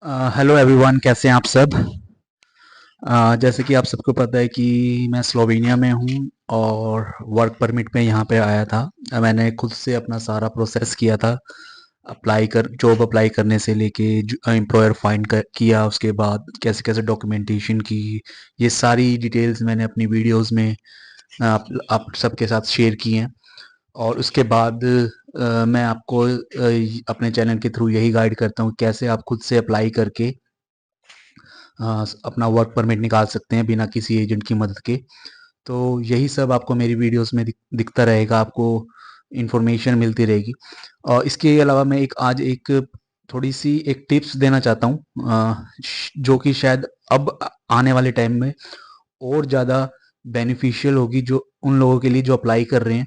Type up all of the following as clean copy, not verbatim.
Hello everyone, कैसे हैं आप सब। जैसे कि आप सबको पता है कि मैं स्लोवेनिया में हूँ और वर्क परमिट पे यहाँ पे आया था। मैंने खुद से अपना सारा प्रोसेस किया था। जॉब अप्लाई करने से लेके एम्प्लॉयर फाइंड किया, उसके बाद कैसे कैसे डॉक्यूमेंटेशन की। ये सारी डिटेल्स मैंने अपनी वीडियोस में आप सबके साथ शेयर की हैं। और उसके बाद मैं आपको अपने चैनल के थ्रू यही गाइड करता हूँ कैसे आप खुद से अप्लाई करके अपना वर्क परमिट निकाल सकते हैं बिना किसी एजेंट की मदद के। तो यही सब आपको मेरी वीडियोस में दिखता रहेगा, आपको इन्फॉर्मेशन मिलती रहेगी। और इसके अलावा मैं आज एक थोड़ी सी एक टिप्स देना चाहता हूँ, जो कि शायद अब आने वाले टाइम में और ज़्यादा बेनिफिशियल होगी, जो उन लोगों के लिए जो अप्लाई कर रहे हैं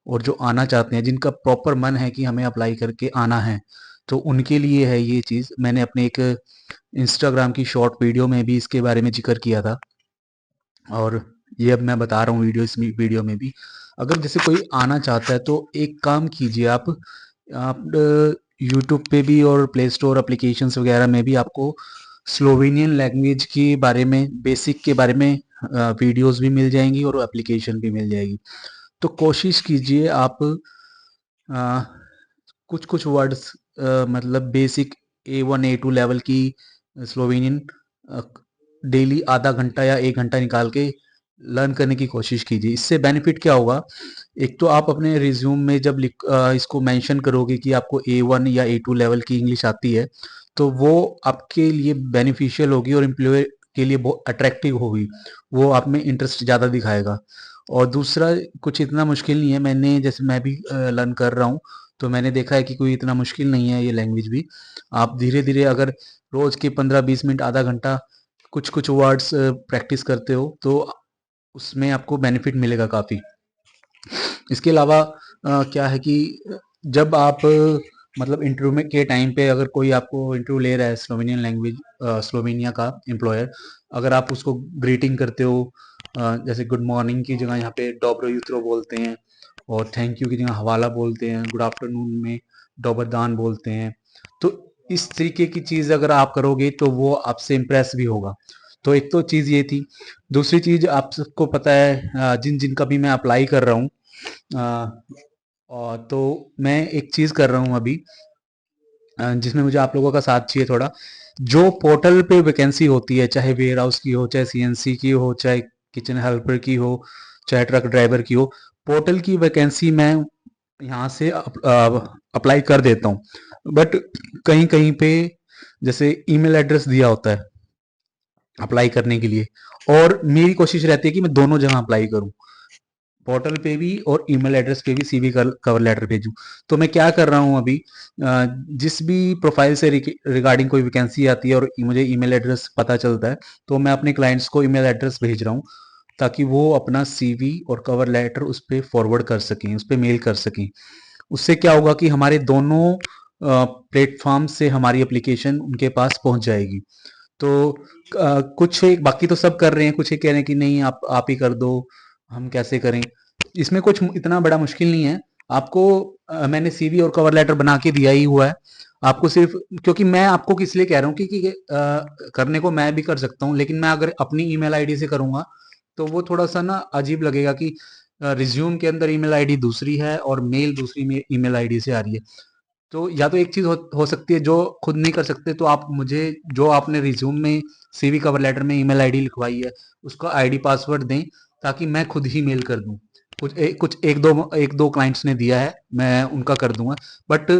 और जो आना चाहते हैं, जिनका प्रॉपर मन है कि हमें अप्लाई करके आना है। तो उनके लिए है ये चीज़। मैंने अपने एक इंस्टाग्राम की शॉर्ट वीडियो में भी इसके बारे में जिक्र किया था, और ये अब मैं बता रहा हूँ इस वीडियो में भी। अगर जैसे कोई आना चाहता है तो एक काम कीजिए, आप यूट्यूब पे भी और प्ले स्टोर एप्लीकेशंस वगैरह में भी आपको स्लोवेनियन लैंग्वेज के बारे में, बेसिक के बारे में वीडियोस भी मिल जाएंगी और एप्लीकेशन भी मिल जाएगी। तो कोशिश कीजिए आप कुछ कुछ वर्ड्स, मतलब बेसिक A1 A2 लेवल की स्लोवेनियन डेली आधा घंटा या 1 घंटा निकाल के लर्न करने की कोशिश कीजिए। इससे बेनिफिट क्या होगा? एक तो आप अपने रिज्यूम में जब इसको मेंशन करोगे कि आपको A1 या A2 लेवल की इंग्लिश आती है, तो वो आपके लिए बेनिफिशियल होगी और एम्प्लॉयर के लिए बहुत अट्रैक्टिव होगी। वो आप में इंटरेस्ट ज़्यादा दिखाएगा। और दूसरा, कुछ इतना मुश्किल नहीं है। जैसे मैं भी लर्न कर रहा हूँ, तो मैंने देखा है कि कोई इतना मुश्किल नहीं है ये लैंग्वेज भी। आप धीरे धीरे अगर रोज के 15-20 मिनट, आधा घंटा कुछ कुछ वर्ड्स प्रैक्टिस करते हो, तो उसमें आपको बेनिफिट मिलेगा काफ़ी। इसके अलावा क्या है कि जब आप मतलब इंटरव्यू में के टाइम पे, अगर कोई आपको इंटरव्यू ले रहा है स्लोवेनियन लैंग्वेज, स्लोवेनिया का एम्प्लॉयर, अगर आप उसको ग्रीटिंग करते हो, जैसे गुड मॉर्निंग की जगह यहाँ पे डॉब्रो यूत्रो बोलते हैं, और थैंक यू की जगह हवाला बोलते हैं, गुड आफ्टरनून में डॉबर दान बोलते हैं। तो इस तरीके की चीज़ अगर आप करोगे तो वो आपसे इम्प्रेस भी होगा। तो एक तो चीज़ ये थी। दूसरी चीज़, आप सबको पता है जिन जिन का भी मैं अप्लाई कर रहा हूँ, और तो मैं एक चीज़ कर रहा हूँ अभी, जिसमें मुझे आप लोगों का साथ चाहिए थोड़ा। जो पोर्टल पे वैकेंसी होती है, चाहे वेयर हाउस की हो, चाहे सीएनसी की हो, चाहे किचन हेल्पर की हो, चाहे ट्रक ड्राइवर की हो, पोर्टल की वैकेंसी मैं यहाँ से अप्लाई कर देता हूँ। बट कहीं कहीं पे जैसे ईमेल एड्रेस दिया होता है अप्लाई करने के लिए, और मेरी कोशिश रहती है कि मैं दोनों जगह अप्लाई करूँ, पोर्टल पे भी और ईमेल एड्रेस पे भी सीवी कवर लेटर भेजूं। तो मैं क्या कर रहा हूँ अभी, जिस भी प्रोफाइल से रिगार्डिंग कोई वैकेंसी आती है और मुझे ईमेल एड्रेस पता चलता है, तो मैं अपने क्लाइंट्स को ईमेल एड्रेस भेज रहा हूँ, ताकि वो अपना सीवी और कवर लेटर उस पर फॉरवर्ड कर सकें, उस पर मेल कर सकें। उससे क्या होगा कि हमारे दोनों प्लेटफॉर्म से हमारी एप्लीकेशन उनके पास पहुंच जाएगी। तो कुछ एक, बाकी तो सब कर रहे हैं, कुछ एक कह रहे हैं कि नहीं आप ही कर दो, हम कैसे करें। इसमें कुछ इतना बड़ा मुश्किल नहीं है। आपको मैंने सीवी और कवर लेटर बना के दिया ही हुआ है। आपको सिर्फ, क्योंकि मैं आपको किस लिए कह रहा हूँ कि करने को मैं भी कर सकता हूँ, लेकिन मैं अगर अपनी ईमेल आईडी से करूँगा तो वो थोड़ा सा ना अजीब लगेगा कि रिज्यूम के अंदर ईमेल आईडी दूसरी है और मेल दूसरी ईमेल आईडी से आ रही है। तो या तो एक चीज हो सकती है जो खुद नहीं कर सकते, तो आप मुझे, जो आपने रिज्यूम में, सीवी कवर लेटर में ईमेल आईडी लिखवाई है, उसका आईडी पासवर्ड दें, ताकि मैं खुद ही मेल कर दूं। कुछ एक दो क्लाइंट्स ने दिया है, मैं उनका कर दूंगा। बट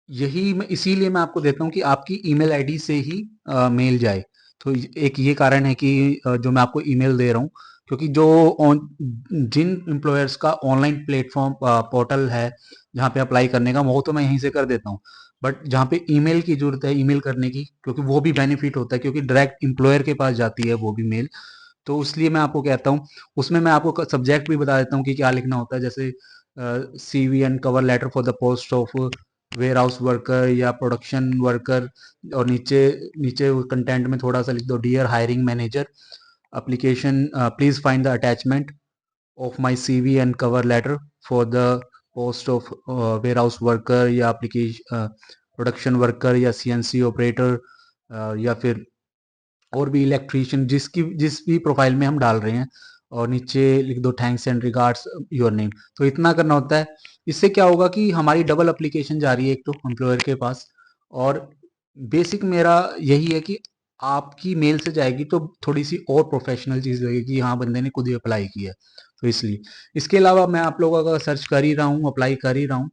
यही मैं इसीलिए मैं आपको देता हूँ कि आपकी ईमेल आईडी से ही मेल जाए। तो एक ये कारण है कि जो मैं आपको ईमेल दे रहा हूँ, क्योंकि जिन एम्प्लॉयर्स का ऑनलाइन प्लेटफॉर्म पोर्टल है जहाँ पे अप्लाई करने का, वो तो मैं यहीं से कर देता हूँ। बट जहाँ पे ईमेल की जरूरत है, ईमेल करने की, क्योंकि वो भी बेनिफिट होता है, क्योंकि डायरेक्ट एम्प्लॉयर के पास जाती है वो भी मेल। तो इसलिए मैं आपको कहता हूँ, उसमें मैं आपको सब्जेक्ट भी बता देता हूँ कि क्या लिखना होता है। जैसे CV and cover letter for the post of warehouse worker या प्रोडक्शन वर्कर, और नीचे नीचे कंटेंट में थोड़ा सा लिख दो, dear hiring manager, application, please find the attachment of my CV and cover letter for the post of warehouse worker या application प्रोडक्शन वर्कर या सीएनसी ऑपरेटर या फिर और भी इलेक्ट्रीशियन, जिस भी प्रोफाइल में हम डाल रहे हैं, और नीचे लिख दो thanks and regards your name. तो इतना करना होता है। इससे क्या होगा कि हमारी डबल एप्लीकेशन जा रही है एक तो एम्प्लॉयर के पास, और बेसिक मेरा यही है कि आपकी मेल से जाएगी तो थोड़ी सी और प्रोफेशनल चीज़ लगेगी कि हाँ बंदे ने खुद ही अप्लाई किया है। तो इसलिए इसके अलावा मैं आप लोगों का सर्च कर ही रहा हूँ, अप्लाई कर ही रहा हूँ।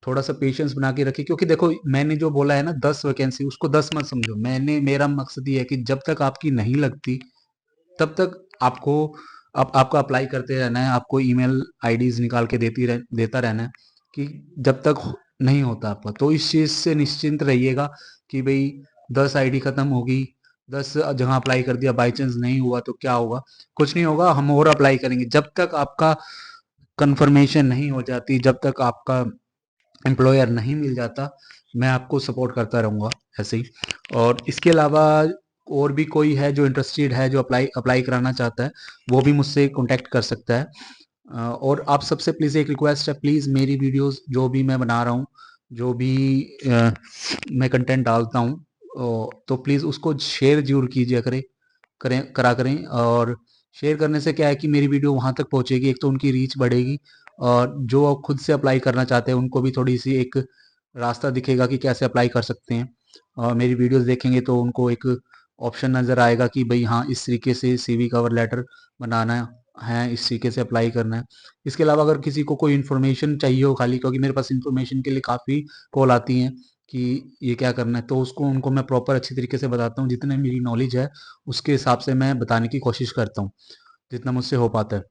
थोड़ा सा पेशेंस बना के रखिए, क्योंकि देखो मैंने जो बोला है ना 10 वैकेंसी, उसको 10 मत समझो। मेरा मकसद ये है कि जब तक आपकी नहीं लगती तब तक आपको आपका अप्लाई करते रहना है, आपको ईमेल आईडीज निकाल के देता रहना है कि जब तक नहीं होता आपका। तो इस चीज़ से निश्चिंत रहिएगा कि भाई 10 आईडी खत्म होगी, 10 जगह अप्लाई कर दिया, बाई चांस नहीं हुआ तो क्या होगा? कुछ नहीं होगा, हम और अप्लाई करेंगे। जब तक आपका कंफर्मेशन नहीं हो जाती, जब तक आपका एम्प्लॉयर नहीं मिल जाता, मैं आपको सपोर्ट करता रहूँगा ऐसे ही। और इसके अलावा और भी कोई है जो इंटरेस्टेड है, जो अप्लाई अप्लाई कराना चाहता है, वो भी मुझसे कॉन्टैक्ट कर सकता है। और आप सबसे प्लीज़ एक रिक्वेस्ट है, प्लीज़ मेरी वीडियोस जो भी मैं बना रहा हूँ, जो भी मैं कंटेंट डालता हूँ, तो प्लीज़ उसको शेयर ज़रूर कीजिए करा करें। और शेयर करने से क्या है कि मेरी वीडियो वहाँ तक पहुँचेगी, एक तो उनकी रीच बढ़ेगी, और जो खुद से अप्लाई करना चाहते हैं उनको भी थोड़ी सी एक रास्ता दिखेगा कि कैसे अप्लाई कर सकते हैं। और मेरी वीडियोस देखेंगे तो उनको एक ऑप्शन नज़र आएगा कि भाई हाँ इस तरीके से सीवी कवर लेटर बनाना है, इस तरीके से अप्लाई करना है। इसके अलावा अगर किसी को कोई इन्फॉर्मेशन चाहिए हो खाली, क्योंकि मेरे पास इन्फॉर्मेशन के लिए काफ़ी कॉल आती हैं कि ये क्या करना है, तो उसको उनको मैं प्रॉपर अच्छी तरीके से बताता हूँ। जितने मेरी नॉलेज है उसके हिसाब से मैं बताने की कोशिश करता हूँ, जितना मुझसे हो पाता है।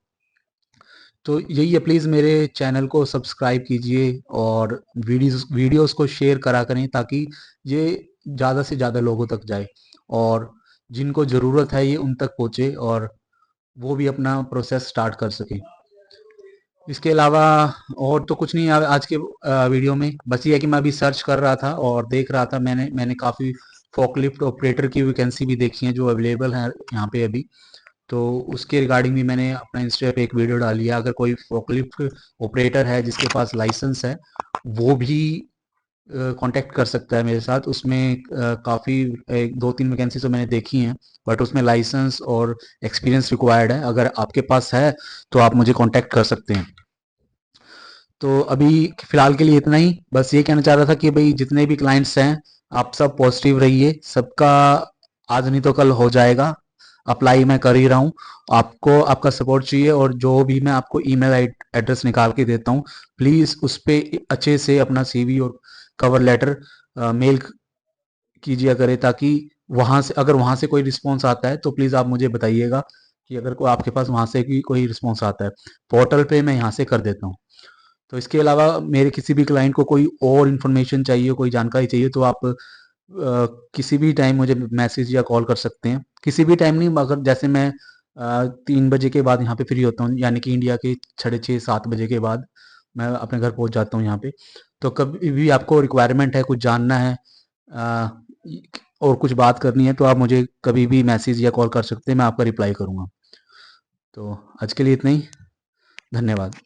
तो यही है, प्लीज़ मेरे चैनल को सब्सक्राइब कीजिए और वीडियोस को शेयर करा करें, ताकि ये ज़्यादा से ज़्यादा लोगों तक जाए, और जिनको ज़रूरत है ये उन तक पहुँचे, और वो भी अपना प्रोसेस स्टार्ट कर सकें। इसके अलावा और तो कुछ नहीं है आज के वीडियो में। बस ये है कि मैं अभी सर्च कर रहा था और देख रहा था, मैंने काफ़ी फोकलिफ्ट ऑपरेटर की वैकेंसी भी देखी है जो अवेलेबल है यहाँ पे अभी। तो उसके रिगार्डिंग भी मैंने अपना इंस्टा पे एक वीडियो डाली है। अगर कोई फोकलिफ्ट ऑपरेटर है जिसके पास लाइसेंस है, वो भी कांटेक्ट कर सकता है मेरे साथ। उसमें काफ़ी एक दो तीन वैकेंसी तो मैंने देखी हैं, बट उसमें लाइसेंस और एक्सपीरियंस रिक्वायर्ड है। अगर आपके पास है तो आप मुझे कांटेक्ट कर सकते हैं। तो अभी फिलहाल के लिए इतना ही। बस ये कहना चाह रहा था कि भाई जितने भी क्लाइंट्स हैं, आप सब पॉजिटिव रहिए, सबका आज नहीं तो कल हो जाएगा। अप्लाई मैं कर ही रहा हूँ, आपको आपका सपोर्ट चाहिए। और जो भी मैं आपको ईमेल एड्रेस निकाल के देता हूँ, प्लीज़ उस पर अच्छे से अपना सीवी और कवर लेटर मेल कीजिए करें, ताकि वहाँ से अगर वहाँ से कोई रिस्पॉन्स आता है तो प्लीज़ आप मुझे बताइएगा कि अगर कोई आपके पास वहाँ से भी कोई रिस्पॉन्स आता है। पोर्टल पे मैं यहाँ से कर देता हूँ। तो इसके अलावा मेरे किसी भी क्लाइंट को कोई और इन्फॉर्मेशन चाहिए, कोई जानकारी चाहिए, तो आप किसी भी टाइम मुझे मैसेज या कॉल कर सकते हैं। किसी भी टाइम नहीं, मगर जैसे मैं 3 बजे के बाद यहाँ पे फ्री होता हूँ, यानी कि इंडिया के 6:30-7 बजे के बाद मैं अपने घर पहुँच जाता हूँ यहाँ पे। तो कभी भी आपको रिक्वायरमेंट है, कुछ जानना है, अ, और कुछ बात करनी है, तो आप मुझे कभी भी मैसेज या कॉल कर सकते हैं, मैं आपका रिप्लाई करूँगा। तो आज के लिए इतना ही। धन्यवाद।